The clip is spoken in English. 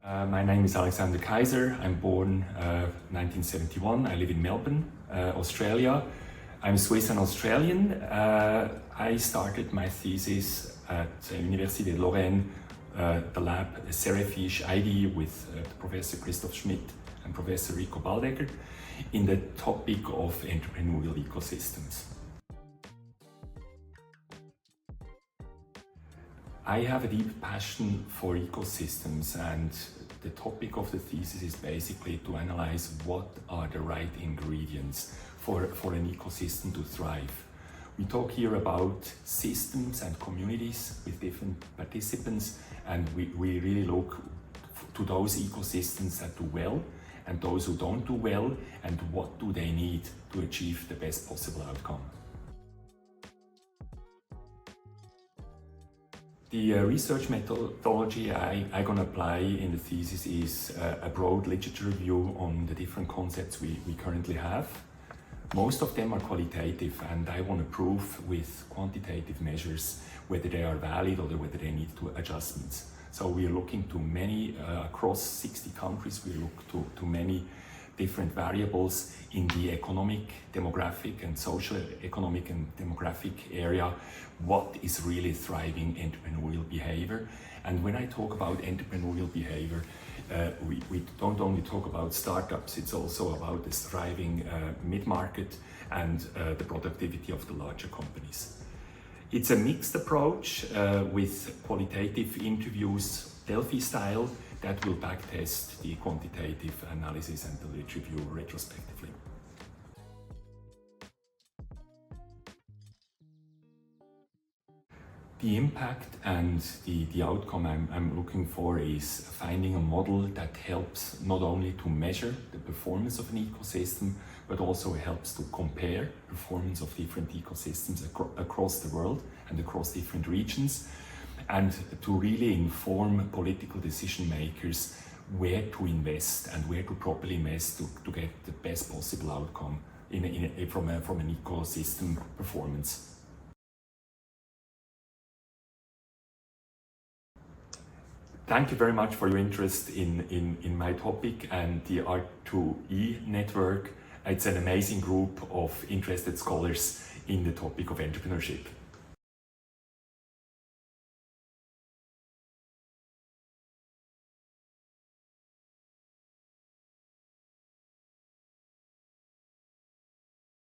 My name is Allexander Kaiser. I'm born 1971. I live in Melbourne, Australia. I'm Swiss and Australian. I started my thesis at Université de Lorraine, the lab CEREFIGE ID with Professor Christoph Schmidt and Professor Rico Baldegger in the topic of entrepreneurial ecosystems. I have a deep passion for ecosystems, and the topic of the thesis is basically to analyze what are the right ingredients for an ecosystem to thrive. We talk here about systems and communities with different participants, and we really look to those ecosystems that do well and those who don't do well, and what do they need to achieve the best possible outcome. The research methodology I'm going to apply in the thesis is a broad literature review on the different concepts we currently have. Most of them are qualitative, and I want to prove with quantitative measures whether they are valid or whether they need adjustments. So we are looking to many, across 60 countries, we look to many different variables in the economic, demographic and social economic and demographic area. What is really thriving entrepreneurial behavior? And when I talk about entrepreneurial behavior, we don't only talk about startups, it's also about this thriving mid-market and the productivity of the larger companies. It's a mixed approach with qualitative interviews, Delphi style, that will backtest the quantitative analysis and the literature review retrospectively. The impact and the outcome I'm looking for is finding a model that helps not only to measure the performance of an ecosystem, but also helps to compare performance of different ecosystems across the world and across different regions, and to really inform political decision makers where to invest and where to properly invest to get the best possible outcome from an ecosystem performance. Thank you very much for your interest in my topic and the R2E network. It's an amazing group of interested scholars in the topic of entrepreneurship.